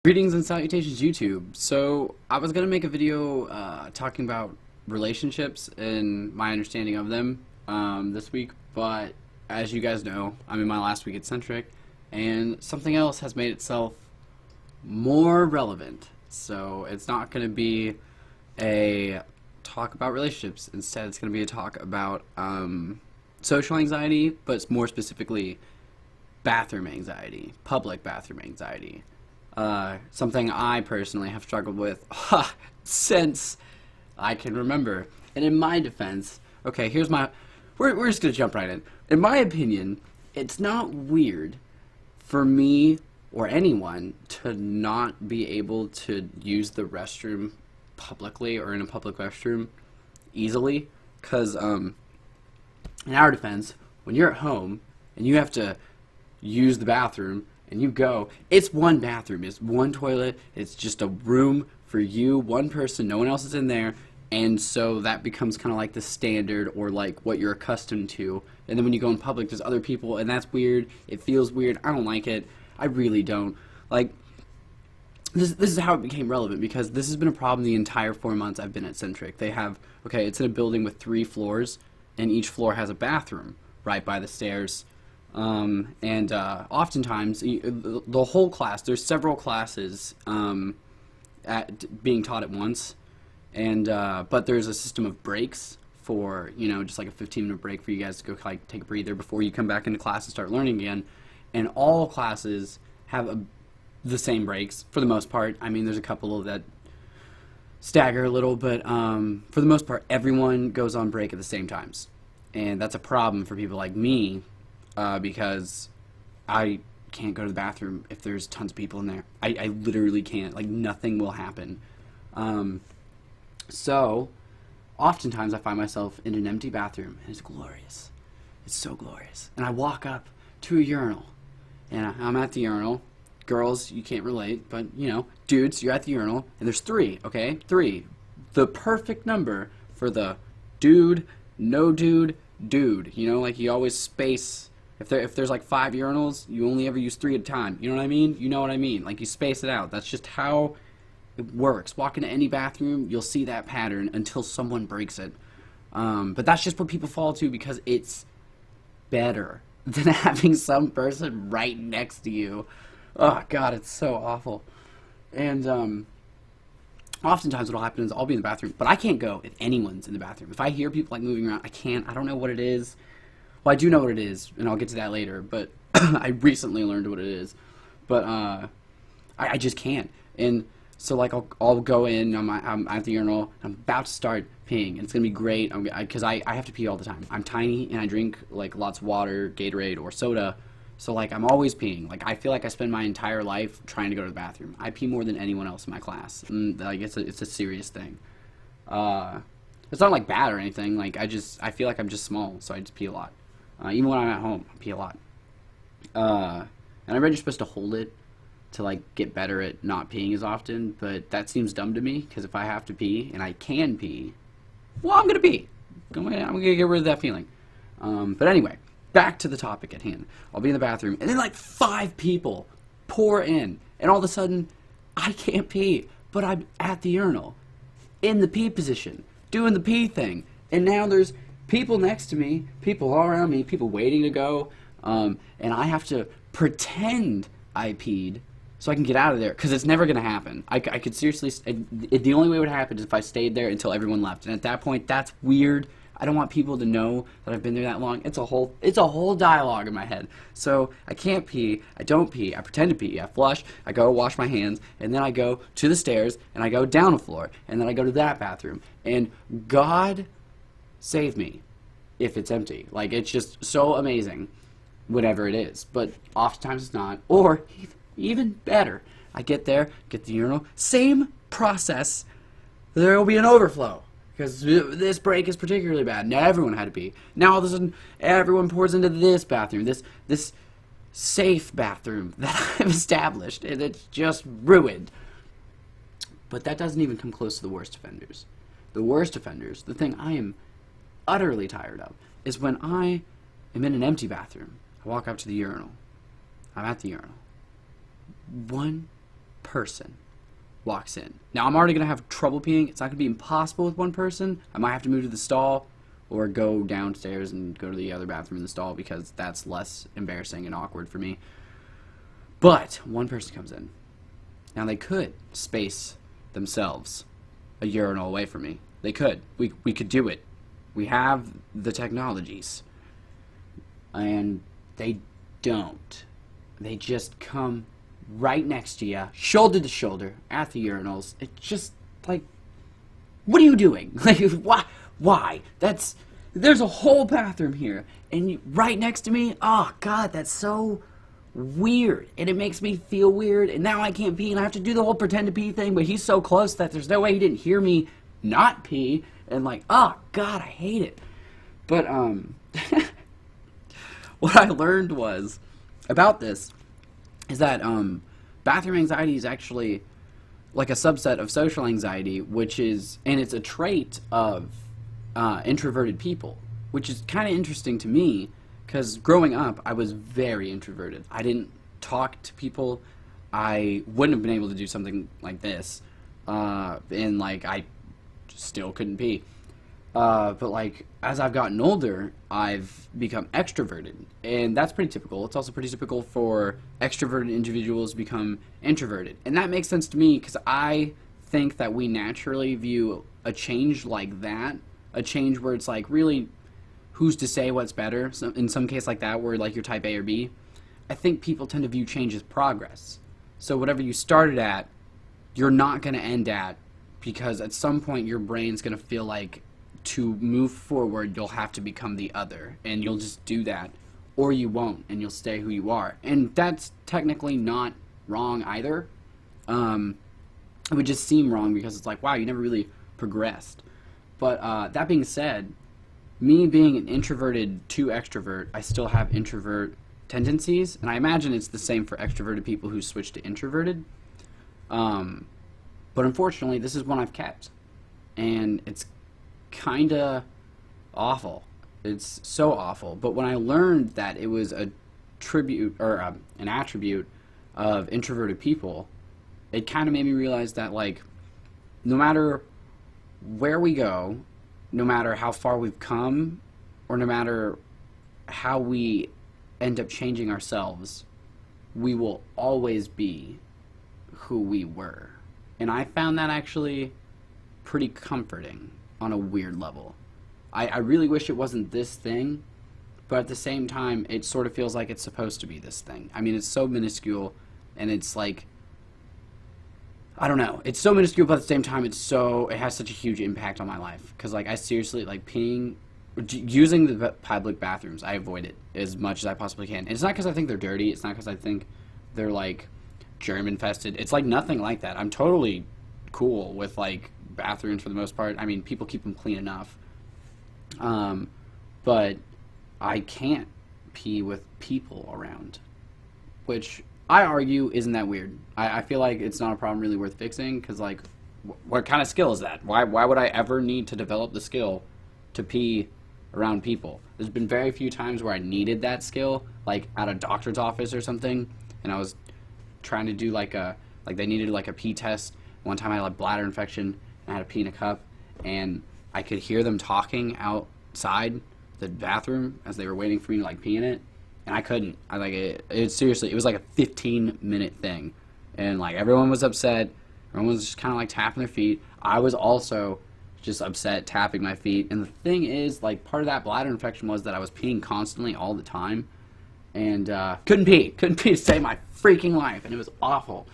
Greetings and salutations, YouTube. So I was gonna make a video talking about relationships and my understanding of them this week, but as you guys know, I'm in my last week at Centric, and something else has made itself more relevant. So it's not gonna be a talk about relationships. Instead, it's gonna be a talk about social anxiety, but more specifically, bathroom anxiety, public bathroom anxiety. Something I personally have struggled with since I can remember. And in my defense, okay, we're just gonna jump right in. In my opinion, it's not weird for me or anyone to not be able to use the restroom publicly or in a public restroom easily, because in our defense, when you're at home and you have to use the bathroom, and you go, it's one bathroom, it's one toilet, it's just a room for you, one person, no one else is in there, and so that becomes kind of like the standard or like what you're accustomed to. And then when you go in public, there's other people, and that's weird, it feels weird, I don't like it, I really don't. Like, this is how it became relevant, because this has been a problem the entire 4 months I've been at Centric. They have, okay, it's in a building with 3 floors, and each floor has a bathroom right by the stairs. Oftentimes the whole class, there's several classes being taught at once, and but there's a system of breaks for, you know, just like a 15-minute break for you guys to go like take a breather before you come back into class and start learning again. And all classes have the same breaks for the most part. I mean, there's a couple of that stagger a little, but for the most part everyone goes on break at the same times, and that's a problem for people like me. Because I can't go to the bathroom if there's tons of people in there. I literally can't. Like, nothing will happen. So, oftentimes I find myself in an empty bathroom, and it's glorious. It's so glorious. And I walk up to a urinal, and I'm at the urinal. Girls, you can't relate, but, you know, dudes, you're at the urinal, and there's 3, okay? 3. The perfect number for the dude, no dude, dude. You know, like, you always space. If there's like 5 urinals, you only ever use 3 at a time. You know what I mean? You know what I mean. Like, you space it out. That's just how it works. Walk into any bathroom, you'll see that pattern until someone breaks it. But that's just what people fall to, because it's better than having some person right next to you. Oh, God, it's so awful. And oftentimes what'll happen is I'll be in the bathroom, but I can't go if anyone's in the bathroom. If I hear people like moving around, I can't. I don't know what it is. Well, I do know what it is, and I'll get to that later, but I recently learned what it is. But I just can't. And so, like, I'll go in, I'm at the urinal, I'm about to start peeing, and it's going to be great, because I have to pee all the time. I'm tiny, and I drink, like, lots of water, Gatorade, or soda, so, like, I'm always peeing. Like, I feel like I spend my entire life trying to go to the bathroom. I pee more than anyone else in my class, and, like, it's a serious thing. It's not, like, bad or anything. Like, I feel like I'm just small, so I just pee a lot. Even when I'm at home, I pee a lot. And I read you're supposed to hold it to, like, get better at not peeing as often, but that seems dumb to me, because if I have to pee, and I can pee, well, I'm gonna pee. I'm gonna get rid of that feeling. But anyway, back to the topic at hand. I'll be in the bathroom, and then, like, 5 people pour in, and all of a sudden, I can't pee, but I'm at the urinal, in the pee position, doing the pee thing, and now there's people next to me, people all around me, people waiting to go, and I have to pretend I peed so I can get out of there, because it's never going to happen. I could seriously, the only way it would happen is if I stayed there until everyone left, and at that point, that's weird. I don't want people to know that I've been there that long. It's a whole dialogue in my head. So I can't pee, I don't pee, I pretend to pee, I flush, I go wash my hands, and then I go to the stairs, and I go down a floor, and then I go to that bathroom, and God save me if it's empty. Like, it's just so amazing whatever it is, but oftentimes it's not. Or even better, I get there, get the urinal, same process, there will be an overflow, because this break is particularly bad. Now everyone had to pee. Now all of a sudden everyone pours into this bathroom, this safe bathroom that I've established, and it's just ruined. But that doesn't even come close to the worst offenders. The worst offenders, the thing I am utterly tired of, is when I am in an empty bathroom. I walk up to the urinal. I'm at the urinal. 1 person walks in. Now, I'm already going to have trouble peeing. It's not going to be impossible with one person. I might have to move to the stall or go downstairs and go to the other bathroom in the stall because that's less embarrassing and awkward for me. But one person comes in. Now, they could space themselves a urinal away from me. They could. We could do it. We have the technologies. And they don't. They just come right next to you, shoulder to shoulder, at the urinals. It's just like, what are you doing? Like, why? There's a whole bathroom here, and right next to me. Oh God, that's so weird, and it makes me feel weird. And now I can't pee, and I have to do the whole pretend to pee thing. But he's so close that there's no way he didn't hear me not pee. And like, oh God, I hate it. But what I learned was about this is that bathroom anxiety is actually like a subset of social anxiety, and it's a trait of introverted people, which is kind of interesting to me because growing up, I was very introverted. I didn't talk to people. I wouldn't have been able to do something like this, and like I still couldn't pee. But like as I've gotten older, I've become extroverted, and that's pretty typical. It's also pretty typical for extroverted individuals to become introverted, and that makes sense to me because I think that we naturally view a change like that, a change where it's like really who's to say what's better. So in some case like that where like you're type A or B, I think people tend to view change as progress. So whatever you started at, you're not going to end at, because at some point your brain's going to feel like to move forward, you'll have to become the other, and you'll just do that, or you won't, and you'll stay who you are. And that's technically not wrong either. It would just seem wrong because it's like, wow, you never really progressed. But that being said, me being an introverted to extrovert, I still have introvert tendencies, and I imagine it's the same for extroverted people who switch to introverted. But unfortunately, this is one I've kept, and it's kind of awful. It's so awful. But when I learned that it was a tribute or an attribute of introverted people, it kind of made me realize that like no matter where we go, no matter how far we've come, or no matter how we end up changing ourselves, we will always be who we were. And I found that actually pretty comforting on a weird level. I really wish it wasn't this thing, but at the same time, it sort of feels like it's supposed to be this thing. I mean, it's so minuscule, and it's like, I don't know. It's so minuscule, but at the same time, it has such a huge impact on my life. Because, like, I seriously, like, peeing, using the public bathrooms, I avoid it as much as I possibly can. And it's not because I think they're dirty. It's not because I think they're, like, germ-infested. It's, like, nothing like that. I'm totally cool with, like, bathrooms for the most part. I mean, people keep them clean enough. But I can't pee with people around, which I argue isn't that weird. I feel like it's not a problem really worth fixing, because, like, what kind of skill is that? Why would I ever need to develop the skill to pee around people? There's been very few times where I needed that skill, like at a doctor's office or something, and I was trying to do they needed like a pee test. One time I had like bladder infection, and I had to pee in a cup, and I could hear them talking outside the bathroom as they were waiting for me to like pee in it, and I couldn't. Seriously, it was like a 15-minute thing, and like everyone was upset. Everyone was just kind of like tapping their feet. I was also just upset tapping my feet. And the thing is, like, part of that bladder infection was that I was peeing constantly all the time, and couldn't pee to save my freaking life, and it was awful.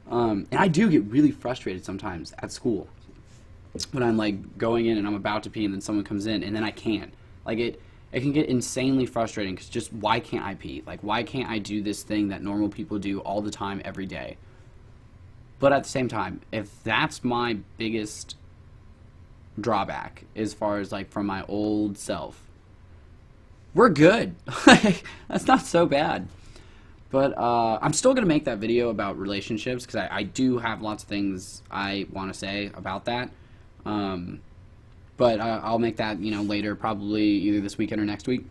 And I do get really frustrated sometimes at school when I'm like going in and I'm about to pee, and then someone comes in and then I can't. Like it can get insanely frustrating, because just why can't I pee? Like, why can't I do this thing that normal people do all the time every day? But at the same time, if that's my biggest drawback as far as like from my old self, we're good. That's not so bad. But I'm still going to make that video about relationships, because I do have lots of things I want to say about that. But I'll make that, later, probably either this weekend or next week.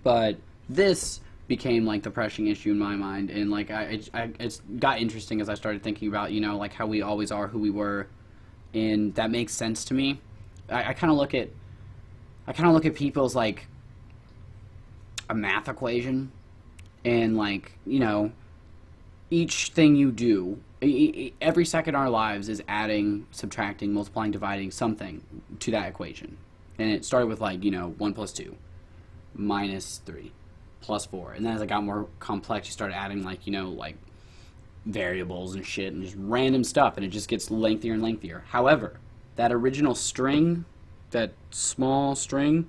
But this became like the pressing issue in my mind, and like it got interesting as I started thinking about, you know, like how we always are who we were, and that makes sense to me. I kind of look at people as like a math equation, and like, you know, each thing you do, every second in our lives is adding, subtracting, multiplying, dividing something to that equation. And it started with like, you know, 1 plus 2 minus 3 plus 4. And then as it got more complex, you start adding like, you know, like variables and shit and just random stuff, and it just gets lengthier and lengthier. However, that original string, that small string,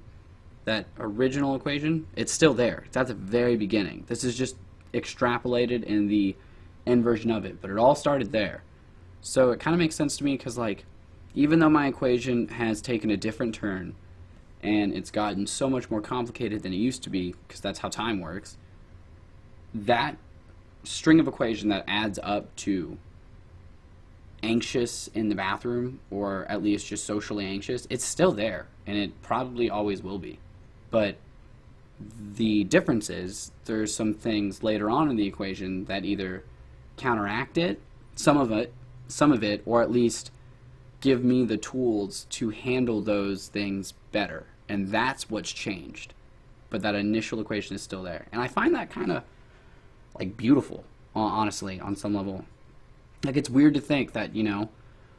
that original equation, it's still there. It's at the very beginning. This is just extrapolated in the end version of it, but it all started there. So it kind of makes sense to me, because like, even though my equation has taken a different turn and it's gotten so much more complicated than it used to be, because that's how time works, that string of equation that adds up to anxious in the bathroom, or at least just socially anxious, it's still there, and it probably always will be. But the difference is there's some things later on in the equation that either counteract it, some of it, or at least give me the tools to handle those things better. And that's what's changed. But that initial equation is still there. And I find that kind of like beautiful, honestly, on some level. Like, it's weird to think that, you know,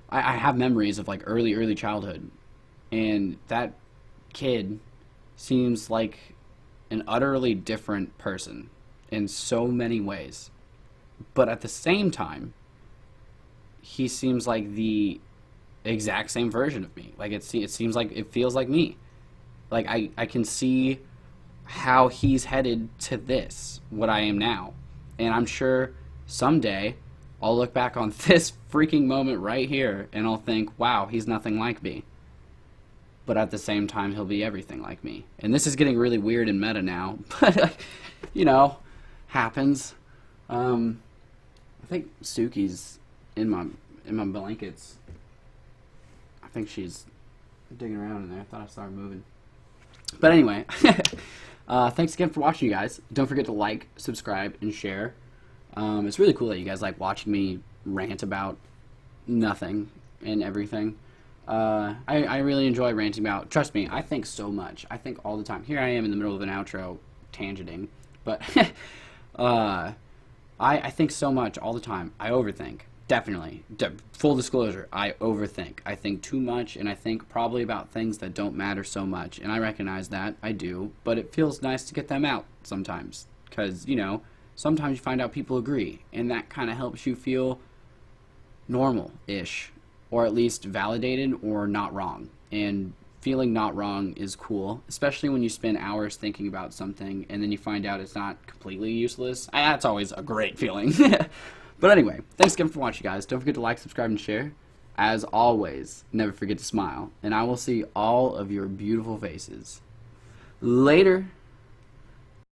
I have memories of like early childhood, and that kid seems like an utterly different person in so many ways. But at the same time, he seems like the exact same version of me. Like, it seems like, it feels like me. Like, I can see how he's headed to this, what I am now. And I'm sure someday I'll look back on this freaking moment right here and I'll think, wow, he's nothing like me. But at the same time, he'll be everything like me. And this is getting really weird and meta now, but, you know, happens. I think Suki's in my blankets. I think she's digging around in there. I thought I saw her moving. But anyway, thanks again for watching, you guys. Don't forget to like, subscribe, and share. It's really cool that you guys like watching me rant about nothing and everything. I really enjoy ranting about, trust me, I think so much. I think all the time. Here I am in the middle of an outro tangenting, but I think so much all the time. I overthink. Definitely. Full disclosure, I overthink. I think too much, and I think probably about things that don't matter so much, and I recognize that. I do, but it feels nice to get them out sometimes, because, you know, sometimes you find out people agree, and that kind of helps you feel normal-ish, or at least validated or not wrong. And feeling not wrong is cool, especially when you spend hours thinking about something, and then you find out it's not completely useless. That's always a great feeling. But anyway, thanks again for watching, guys. Don't forget to like, subscribe, and share. As always, never forget to smile, and I will see all of your beautiful faces. Later.